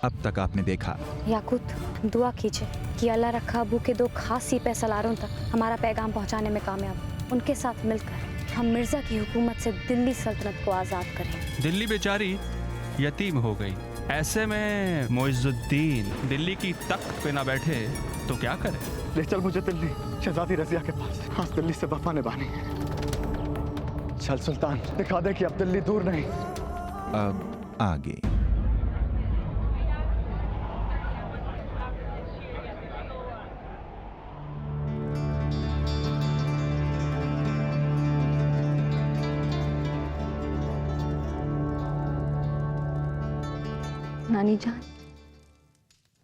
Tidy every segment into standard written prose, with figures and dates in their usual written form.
अब तक आपने देखा। याकूत, दुआ कीजिए कि अल्लाह रखा अबू के 2 खास सिपह सलारों तक हमारा पैगाम पहुंचाने में कामयाब। उनके साथ मिलकर हम मिर्जा की हुकूमत से दिल्ली सल्तनत को आज़ाद करें। दिल्ली बेचारी यतीम हो गई, ऐसे में मोइजुद्दीन दिल्ली की तख्त पे ना बैठे तो क्या करे? ले चल मुझे दिल्ली, शहजादी रजिया के पास। हाँ, दिल्ली से वफा निभानी। चल सुल्तान, दिखा दे कि अब दिल्ली दूर नहीं। अब आगे। नानी जान,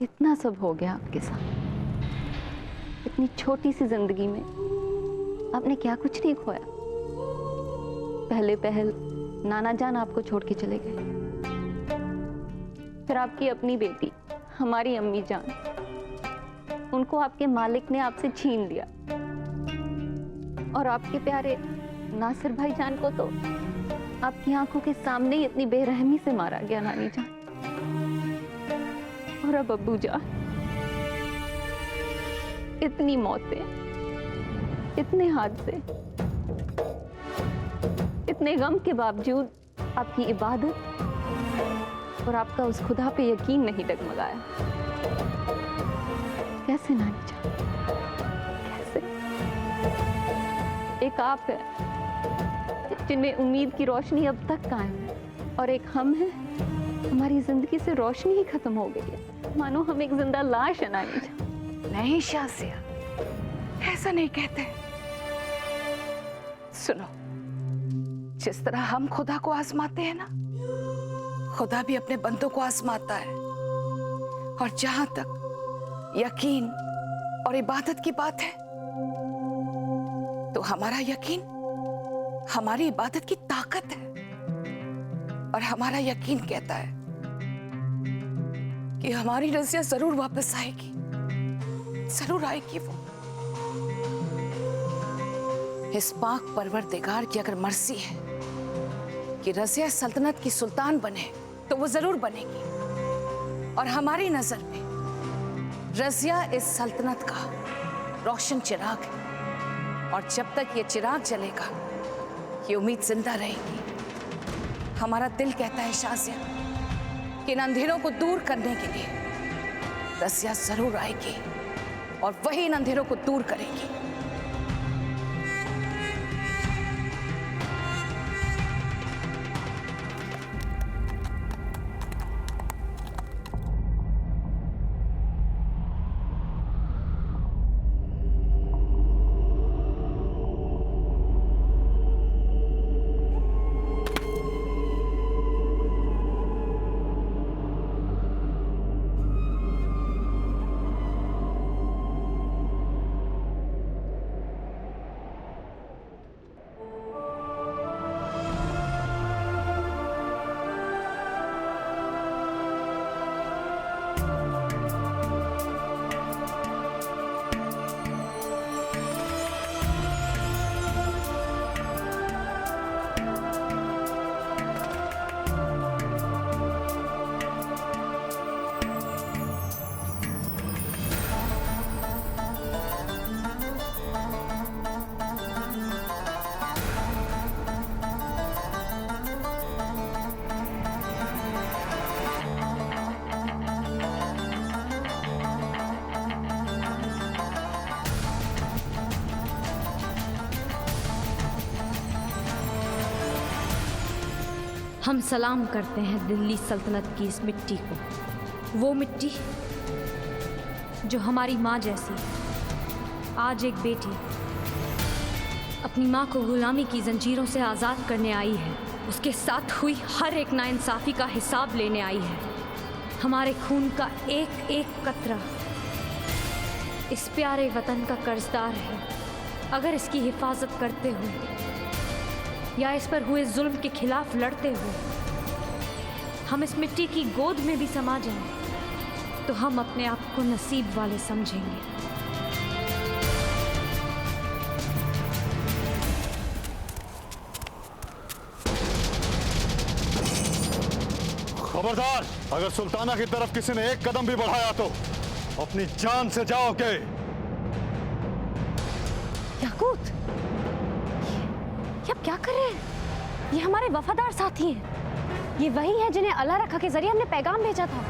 इतना सब हो गया आपके साथ। इतनी छोटी सी जिंदगी में आपने क्या कुछ नहीं खोया। पहले पहल नाना जान आपको छोड़ के चले गए, फिर आपकी अपनी बेटी हमारी अम्मी जान, उनको आपके मालिक ने आपसे छीन लिया, और आपके प्यारे नासिर भाई जान को तो आपकी आंखों के सामने ही इतनी बेरहमी से मारा गया नानी जान। और अब अब्बू जान, इतनी मौतें, इतने हादसे, इतने गम के बावजूद आपकी इबादत और आपका उस खुदा पे यकीन नहीं डगमगाया। कैसे नानी जान, कैसे? एक आप है जिनमें उम्मीद की रोशनी अब तक कायम है, और एक हम हैं, हमारी जिंदगी से रोशनी ही खत्म हो गई है, मानो हम एक जिंदा लाश है नानी जान। नहीं शासिया, ऐसा नहीं कहते। सुनो, जिस तरह हम खुदा को आजमाते हैं ना, खुदा भी अपने बंदों को आजमाता है। और जहां तक यकीन और इबादत की बात है, तो हमारा यकीन हमारी इबादत की ताकत है। और हमारा यकीन कहता है कि हमारी रज़िया जरूर वापस आएगी, जरूर आएगी वो। इस पाक परवरदिगार की अगर मर्जी है कि रज़िया सल्तनत की सुल्तान बने, तो वो जरूर बनेगी। और हमारी नजर में रज़िया इस सल्तनत का रोशन चिराग है, और जब तक ये चिराग जलेगा, ये उम्मीद जिंदा रहेगी। हमारा दिल कहता है शाज़िया कि इन अंधेरों को दूर करने के लिए रज़िया जरूर आएगी, और वही इन अंधेरों को दूर करेगी। हम सलाम करते हैं दिल्ली सल्तनत की इस मिट्टी को, वो मिट्टी जो हमारी माँ जैसी आज एक बेटी अपनी माँ को गुलामी की जंजीरों से आज़ाद करने आई है, उसके साथ हुई हर एक नाइंसाफ़ी का हिसाब लेने आई है। हमारे खून का एक एक कतरा इस प्यारे वतन का कर्जदार है। अगर इसकी हिफाजत करते हुए या इस पर हुए जुल्म के खिलाफ लड़ते हुए हम इस मिट्टी की गोद में भी समा जाएं, तो हम अपने आप को नसीब वाले समझेंगे। खबरदार, अगर सुल्ताना की तरफ किसी ने एक कदम भी बढ़ाया तो अपनी जान से जाओगे। याकूत, ये आप क्या कर रहे हैं? ये हमारे वफादार साथी हैं। ये वही है जिन्हें अल्लाह रखा के जरिए हमने पैगाम भेजा था।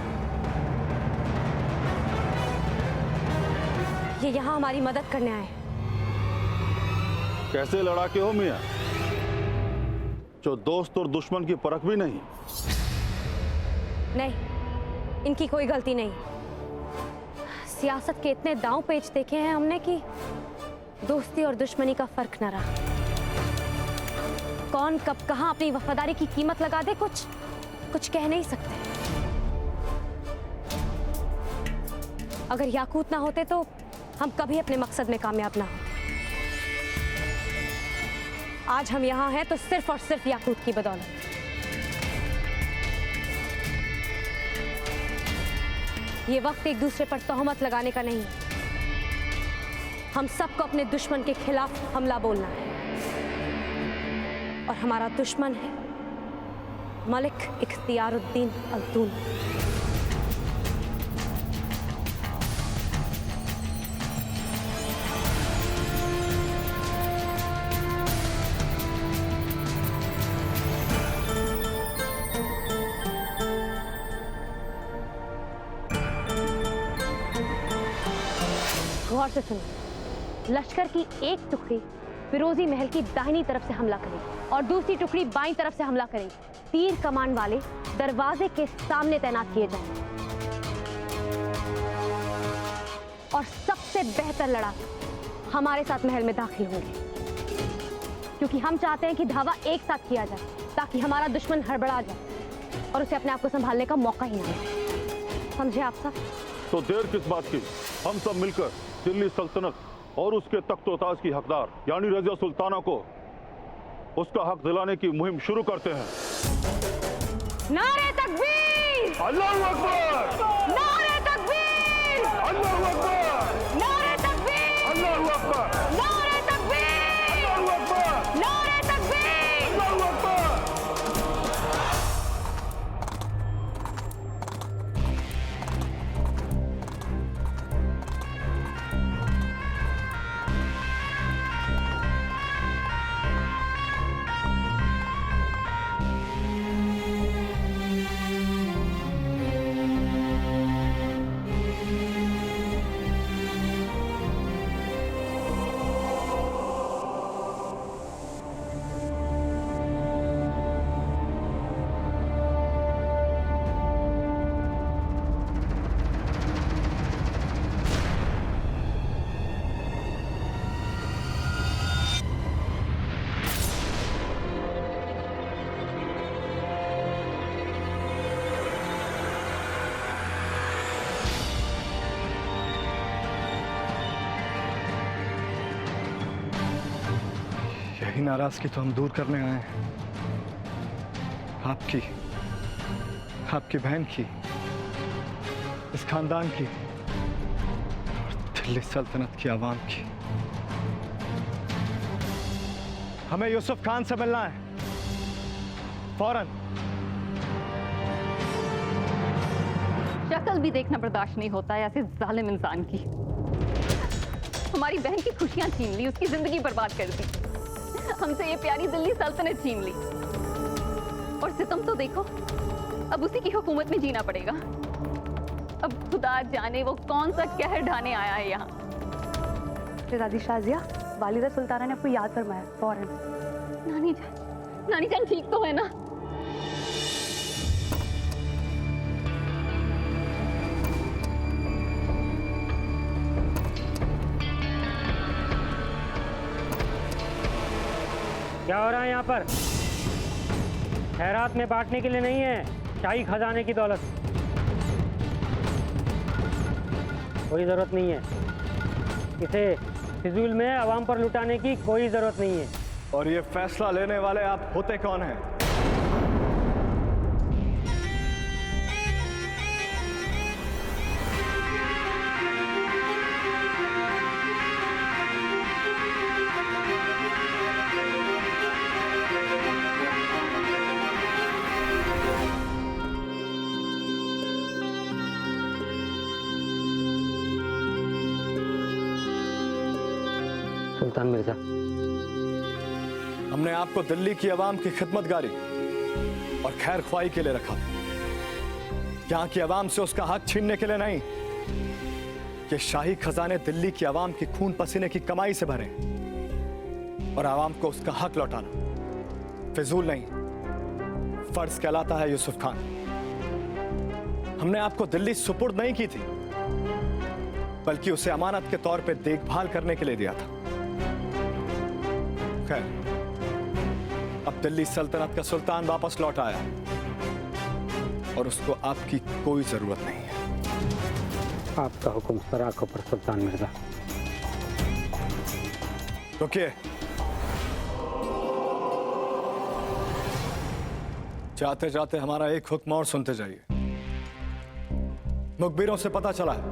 ये यहाँ हमारी मदद करने आए। कैसे लड़ाके हो मियां, जो दोस्त और दुश्मन की परख भी नहीं? नहीं, इनकी कोई गलती नहीं। सियासत के इतने दांव पेच देखे हैं हमने कि दोस्ती और दुश्मनी का फर्क न रहा। कौन कब कहां अपनी वफादारी की कीमत लगा दे, कुछ कह नहीं सकते। अगर याकूत ना होते तो हम कभी अपने मकसद में कामयाब ना होते। आज हम यहां हैं तो सिर्फ और सिर्फ याकूत की बदौलत। ये वक्त एक दूसरे पर तोहमत लगाने का नहीं है। हम सबको अपने दुश्मन के खिलाफ हमला बोलना है, और हमारा दुश्मन है मलिक इख्तियारुद्दीन अल्तून। गौर से सुनो, लश्कर की एक टुकड़ी फिरोजी महल की दाहिनी तरफ से हमला करेगी और दूसरी टुकड़ी बाईं तरफ से हमला करेगी। तीर कमान वाले दरवाजे के सामने तैनात किए जाएंगे और सबसे बेहतर लड़ाके हमारे साथ महल में दाखिल होंगे, क्योंकि हम चाहते हैं कि धावा एक साथ किया जाए ताकि हमारा दुश्मन हड़बड़ा जाए और उसे अपने आप को संभालने का मौका ही ना मिले। समझे आप सब? तो देर किस बात की, हम सब मिलकर दिल्ली सल्तनत और उसके तख्त-ओ-ताज की हकदार यानी रज़िया सुल्ताना को उसका हक दिलाने की मुहिम शुरू करते हैं। नारे तकबीर! अल्लाहू अकबर! नारे तकबीर! अल्लाहू अकबर! नारे तकबीर! अल्लाहू अकबर! नारे तकबीर! अल्लाहू अकबर! नारे तकबीर! अल्लाहू अकबर! यही नाराजगी तो हम दूर करने आए हैं, आपकी बहन की, इस खानदान की और दिल्ली सल्तनत की आवाम की। हमें यूसुफ खान से मिलना है फौरन। शक्ल भी देखना बर्दाश्त नहीं होता है ऐसे जालिम इंसान की। हमारी बहन की खुशियां छीन ली, उसकी जिंदगी बर्बाद कर दी, हमसे ये प्यारी दिल्ली सल्तनत छीन ली। और सितम तो देखो, अब उसी की हुकूमत में जीना पड़ेगा। अब खुदा जाने वो कौन सा कहर ढाने आया है यहाँ। शहजादी शाजिया, वालिदा सुल्ताना ने आपको याद फरमाया फौरन। नानी जान ठीक तो है ना? क्या हो रहा है यहाँ पर? खैरात में बांटने के लिए नहीं है, शाही खजाने की दौलत। कोई ज़रूरत नहीं है, इसे फिजूल में आवाम पर लुटाने की कोई ज़रूरत नहीं है। और ये फैसला लेने वाले आप होते कौन हैं? सुल्तान मिर्जा। हमने आपको दिल्ली की आवाम की खिदमतगारी और खैर ख्वाही के लिए रखा था, यहाँ की आवाम से उसका हक छीनने के लिए नहीं। ये शाही खजाने दिल्ली की आवाम की खून पसीने की कमाई से भरे और आवाम को उसका हक लौटाना फिजूल नहीं, फर्ज कहलाता है यूसुफ खान। हमने आपको दिल्ली सुपुर्द नहीं की थी, बल्कि उसे अमानत के तौर पे देखभाल करने के लिए दिया था। खैर, अब दिल्ली सल्तनत का सुल्तान वापस लौट आया और उसको आपकी कोई जरूरत नहीं है। आपका हुक्म सराखों पर सुल्तान मिर्जा। रुकिए, जाते जाते हमारा एक हुक्म और सुनते जाइए। मुखबिरों से पता चला है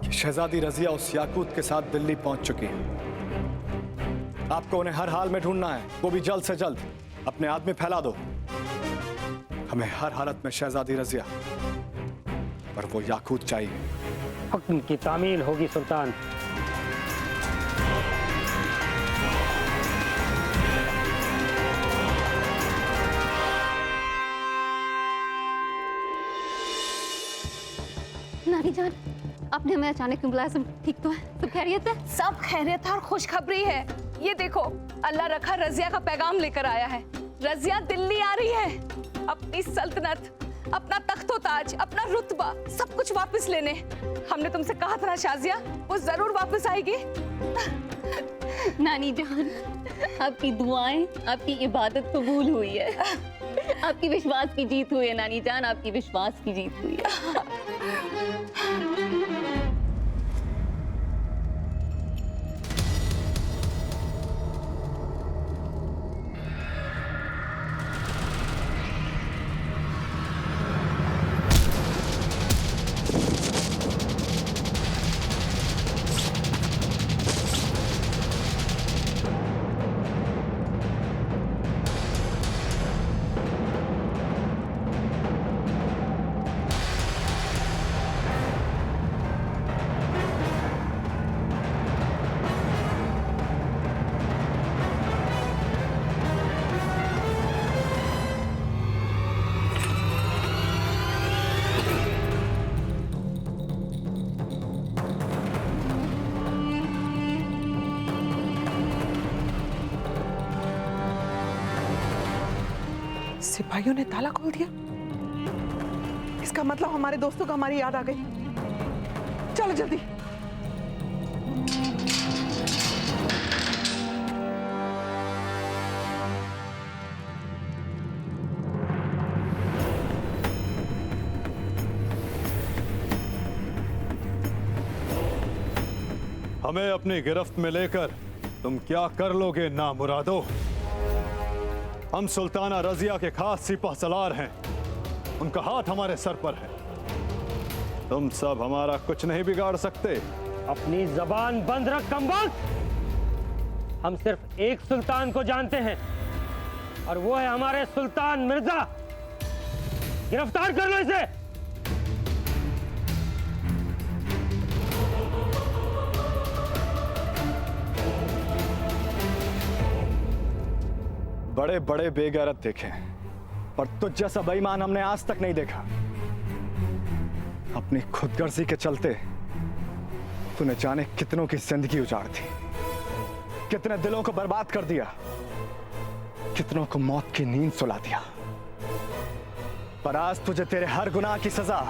कि शहजादी रजिया उस याकूत के साथ दिल्ली पहुंच चुकी है। आपको उन्हें हर हाल में ढूंढना है, वो भी जल्द से जल्द। अपने आदमी फैला दो, हमें हर हालत में शहजादी रजिया और वो याकूत चाहिए। हुक्म की तामील होगी सुल्तान। नानी जान, आपने हमें अचानक क्यों बुलाया? सब ठीक तो है? सब खैरियत है? सब खैरियत है और खुशखबरी है। ये देखो, अल्लाह रखा रजिया का पैगाम लेकर आया है। रजिया दिल्ली आ रही है अपनी सल्तनत, अपना तख्तो ताज, अपना रुतबा, सब कुछ वापस लेने। हमने तुमसे कहा था ना शाजिया, वो जरूर वापस आएगी। नानी जान, आपकी दुआएं, आपकी इबादत कबूल हुई है। आपकी विश्वास की जीत हुई है नानी जान, आपकी विश्वास की जीत हुई है। सिपाहियों ने ताला खोल दिया। इसका मतलब हमारे दोस्तों को हमारी याद आ गई। चलो जल्दी। हमें अपनी गिरफ्त में लेकर तुम क्या कर लोगे नामुरादो? हम सुल्ताना रजिया के खास सिपह सलार हैं, उनका हाथ हमारे सर पर है। तुम सब हमारा कुछ नहीं बिगाड़ सकते। अपनी जबान बंद रख कमबख्त। हम सिर्फ एक सुल्तान को जानते हैं और वो है हमारे सुल्तान मिर्जा। गिरफ्तार कर लो इसे। बड़े बड़े बेगैरत देखे, पर तुझ जैसा बेईमान हमने आज तक नहीं देखा। अपनी खुदगर्जी के चलते तूने जाने कितनों की जिंदगी उजाड़ दी, कितने दिलों को बर्बाद कर दिया, कितनों को मौत की नींद सुला दिया। पर आज तुझे तेरे हर गुनाह की सजा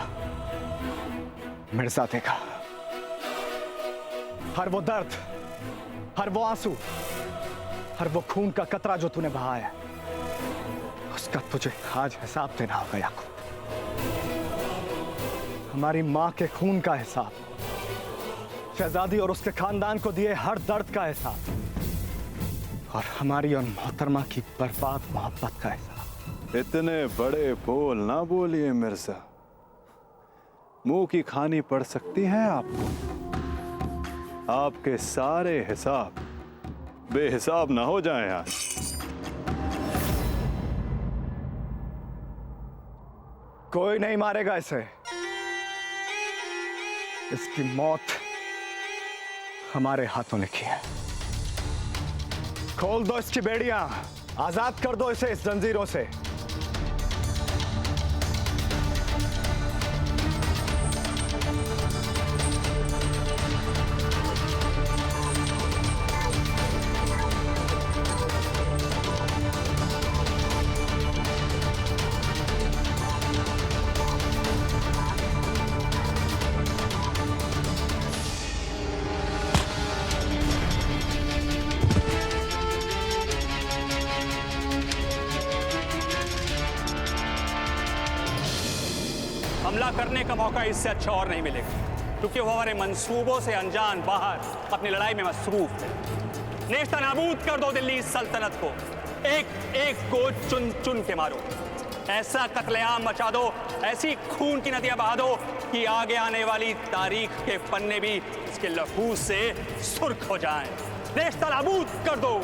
मिर्जा देगा। हर वो दर्द, हर वो आंसू, हर वो खून का कतरा जो तूने बहाया, उसका तुझे आज हिसाब देना होगा याकूब। हमारी मां के खून का हिसाब, शहजादी और उसके खानदान को दिए हर दर्द का हिसाब, और हमारी और मोहतरमा की बर्बाद मोहब्बत का हिसाब। इतने बड़े बोल ना बोलिए मिर्जा, मुंह की खानी पड़ सकती है आपको। आपके सारे हिसाब बेहिसाब ना हो जाएं आज। कोई नहीं मारेगा इसे। इसकी मौत हमारे हाथों लिखी है। खोल दो इसकी बेड़ियां, आजाद कर दो इसे इस जंजीरों से। हमला करने का मौका इससे अच्छा और नहीं मिलेगा, क्योंकि वो हमारे मंसूबों से अनजान बाहर अपनी लड़ाई में मसरूफ है। नेश्ता नाबूद कर दो दिल्ली सल्तनत को, एक एक को चुन चुन के मारो, ऐसा कत्लेआम मचा दो, ऐसी खून की नदियां बहा दो कि आगे आने वाली तारीख के पन्ने भी इसके लहू से सुर्ख हो जाएं। नेश्ता नाबूद कर दो।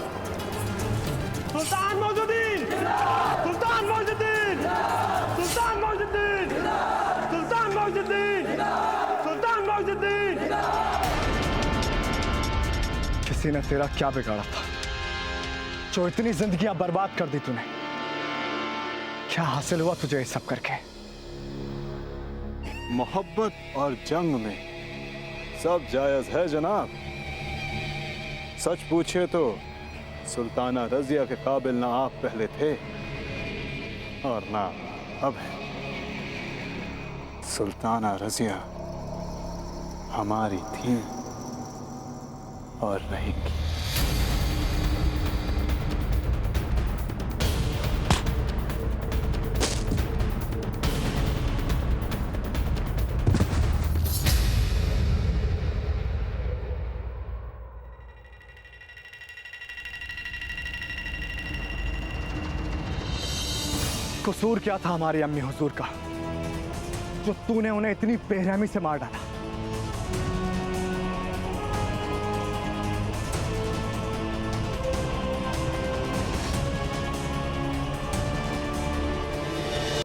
सुल्तान मौजूदीन, सुल्तान मौजूदीन, सुल्तान मौजूदीन, सुल्तान मौजूदीन, सुल्तान मौजूदीन। किसी ने तेरा क्या बिगाड़ा था जो इतनी जिंदगियां बर्बाद कर दी तूने? क्या हासिल हुआ तुझे ये सब करके? मोहब्बत और जंग में सब जायज है जनाब। सच पूछे तो सुल्ताना रजिया के काबिल ना आप पहले थे और ना अब है। सुल्ताना रजिया हमारी थी और रहेंगी। कसूर क्या था हमारी अम्मी हुजूर का जो तूने उन्हें इतनी बेरहमी से मार डाला?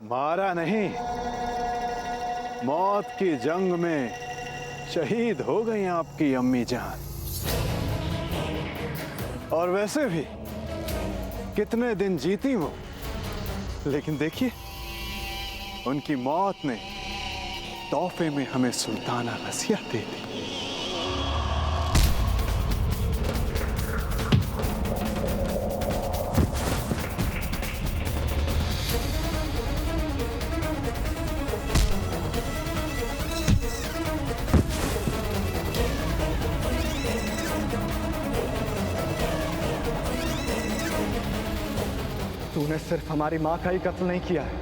मारा नहीं, मौत की जंग में शहीद हो गई आपकी अम्मी जान। और वैसे भी कितने दिन जीती वो, लेकिन देखिए उनकी मौत ने तोहफे में हमें सुल्ताना रजिया दे दी। तूने सिर्फ हमारी मां का ही कत्ल नहीं किया है,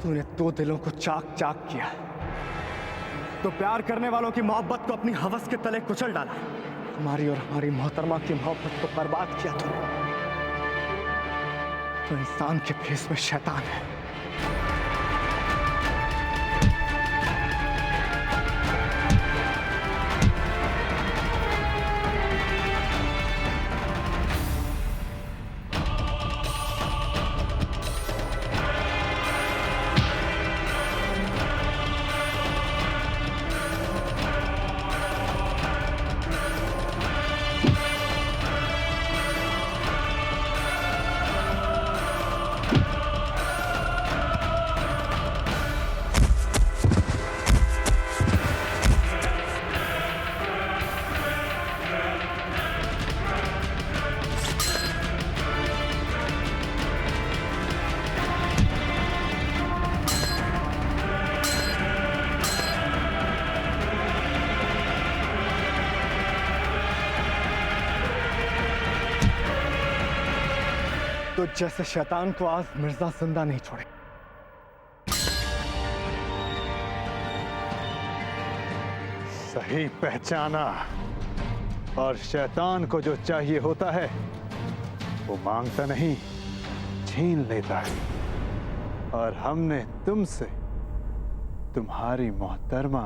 तूने दो दिलों को चाक चाक किया। तो प्यार करने वालों की मोहब्बत को अपनी हवस के तले कुचल डाला। हमारी और हमारी मोहतरमा की मोहब्बत को बर्बाद किया तूने। तो इंसान के फेस में शैतान है। तो जैसे शैतान को आज मिर्जा जिंदा नहीं छोड़े। सही पहचाना। और शैतान को जो चाहिए होता है वो मांगता नहीं, छीन लेता है। और हमने तुमसे तुम्हारी मोहतरमा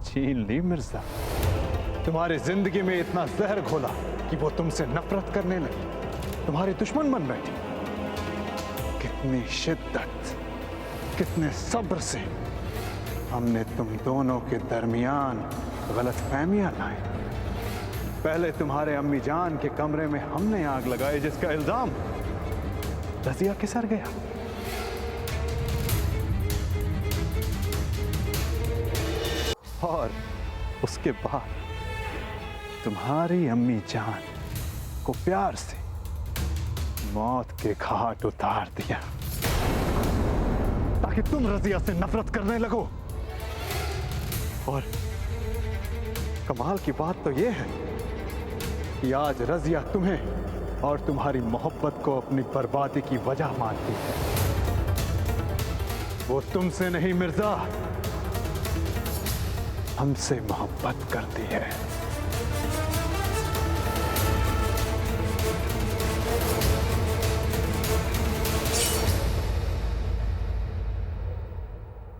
छीन ली मिर्जा। तुम्हारी जिंदगी में इतना जहर घोला कि वो तुमसे नफरत करने लगी, तुम्हारे दुश्मन बन बैठी। कितनी शिद्दत, कितने सब्र से हमने तुम दोनों के दरमियान गलतफहमियां लाई। पहले तुम्हारे अम्मी जान के कमरे में हमने आग लगाई, जिसका इल्जाम रजिया के सर गया। और उसके बाद तुम्हारी अम्मी जान को प्यार से मौत के घाट उतार दिया ताकि तुम रजिया से नफरत करने लगो। और कमाल की बात तो यह है कि आज रजिया तुम्हें और तुम्हारी मोहब्बत को अपनी बर्बादी की वजह मानती है। वो तुमसे नहीं मिर्जा, हमसे मोहब्बत करती है।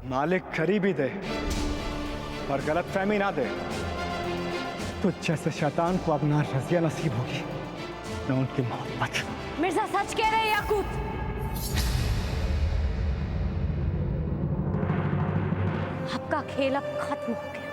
मालिक गरीबी दे और गलत फहमी ना दे। तो जैसे शैतान को अब ना रजिया नसीब होगी ना उनकी मोहब्बत। मिर्जा सच कह रहे हैं याकूत। आपका खेल अब खत्म हो गया।